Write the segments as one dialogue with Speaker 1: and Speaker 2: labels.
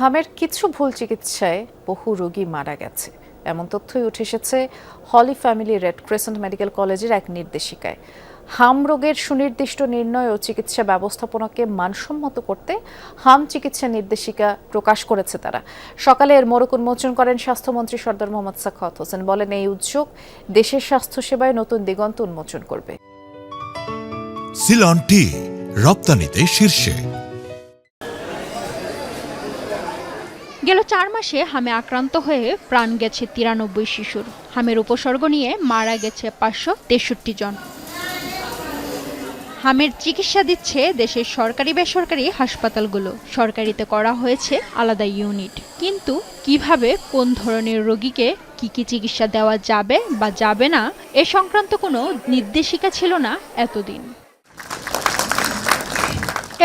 Speaker 1: হামের কিছু ভুল চিকিৎসায় বহু রোগী মারা গেছে, এমন তথ্যই উঠে এসেছে হলি ফ্যামিলি রেড ক্রিসেন্ট মেডিকেল কলেজের এক নির্দেশিকায়। হাম রোগের সুনির্দিষ্ট নির্ণয় ও চিকিৎসা ব্যবস্থাপনাকে মানসম্মত করতে হাম চিকিৎসা নির্দেশিকা প্রকাশ করেছে তারা। সকালে এর মোড়ক উন্মোচন করেন স্বাস্থ্যমন্ত্রী সরদার মোহাম্মদ সাখাওয়াত হোসেন। বলেন, এই উদ্যোগ দেশের স্বাস্থ্যসেবায় নতুন দিগন্ত উন্মোচন করবে।
Speaker 2: সিলন টি রপ্তানিতে শীর্ষে।
Speaker 3: গেল 4 মাসে হামে আক্রান্ত হয়ে প্রাণ গেছে 93 শিশুর। হামের উপসর্গ নিয়ে মারা গেছে 563 জন। হামের চিকিৎসা দিচ্ছে দেশের সরকারি বেসরকারি হাসপাতালগুলো। সরকারিতে করা হয়েছে আলাদা ইউনিট, কিন্তু কিভাবে কোন ধরনের রোগীকে কি চিকিৎসা দেওয়া যাবে বা যাবে না এ সংক্রান্ত কোনো নির্দেশিকা ছিল না এতদিন।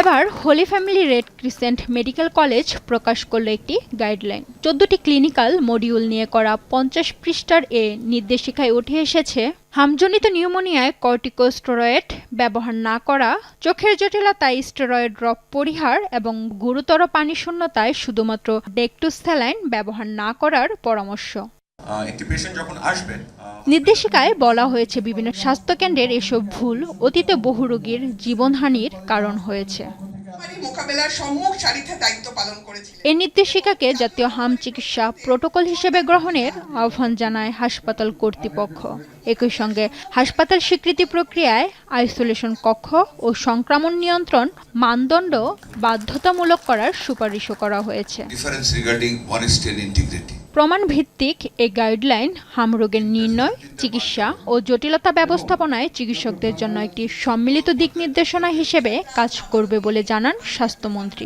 Speaker 3: এবার Holy Family Red Crescent Medical College প্রকাশ করল একটি গাইডলাইন। 14টি ক্লিনিক্যাল মডিউল নিয়ে করা 50 পৃষ্ঠার এ নির্দেশিকায় উঠে এসেছে হামজনিত নিউমোনিয়ায় কর্টিকোস্টেরয়েড ব্যবহার না করা, চোখের জটিলতায় স্টেরয়েড ড্রপ পরিহার এবং গুরুতর পানি শূন্যতায় শুধুমাত্র ডেক্টুস্যালাইন ব্যবহার না করার পরামর্শ। নির্দেশিকায় বলা হয়েছে বিভিন্ন স্বাস্থ্যকেন্দ্রের এসব ভুল অতীতে বহু রোগীর জীবনহানির কারণ হয়েছে। এই নির্দেশিকাকে জাতীয় হাম চিকিৎসা প্রোটোকল হিসেবে গ্রহণের আহ্বান জানায় হাসপাতাল কর্তৃপক্ষ। একই সঙ্গে হাসপাতাল স্বীকৃতি প্রক্রিয়ায় আইসোলেশন কক্ষ ও সংক্রমণ নিয়ন্ত্রণ মানদণ্ড বাধ্যতামূলক করার সুপারিশও করা হয়েছে। প্রমাণ ভিত্তিক এই গাইডলাইন হাম রোগের নির্ণয়, চিকিৎসা ও জটিলতা ব্যবস্থাপনায় চিকিৎসকদের জন্য একটি সম্মিলিত দিক নির্দেশনা হিসেবে কাজ করবে বলে জানান স্বাস্থ্যমন্ত্রী।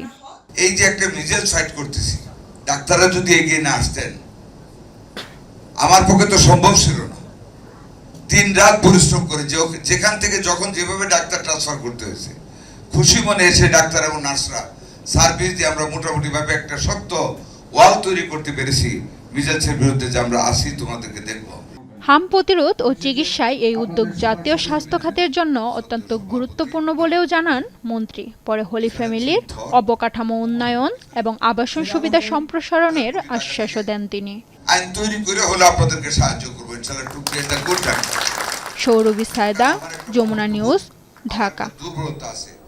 Speaker 4: এই যে একটা মিজাজ ফাইট করতেছি, ডাক্তাররা যদি এগিয়ে না আসতেন আমার পক্ষে তো সম্ভব ছিল না। দিন রাত পরিশ্রম করে যেখান থেকে যখন যেভাবে ডাক্তার ট্রান্সফার করতে হয়েছে, খুশি মনে এসে ডাক্তার এবং নার্সরা সার্ভিস দিয়ে আমরা মোটামুটি ভাবে একটা শক্ত ওয়াল তৈরি করতে পেরেছি মিজাজের বিরুদ্ধে, যে আমরা আসি তোমাদেরকে দেখবো।
Speaker 3: হাম প্রতিরোধ ও চিকিৎসায় এই উদ্যোগ জাতীয় স্বাস্থ্য খাতের জন্য অত্যন্ত গুরুত্বপূর্ণ বলেও জানান মন্ত্রী। পরে হোলি ফ্যামিলির অবকাঠামো উন্নয়ন এবং আবাসন সুবিধা সম্প্রসারণের আশ্বাসও দেন তিনি।
Speaker 4: আইন তৈরি করে হলে আপনাদেরকে সাহায্য করবো ইনশাআল্লাহ।
Speaker 3: সৌরভী সায়দা, যমুনা নিউজ, ঢাকা।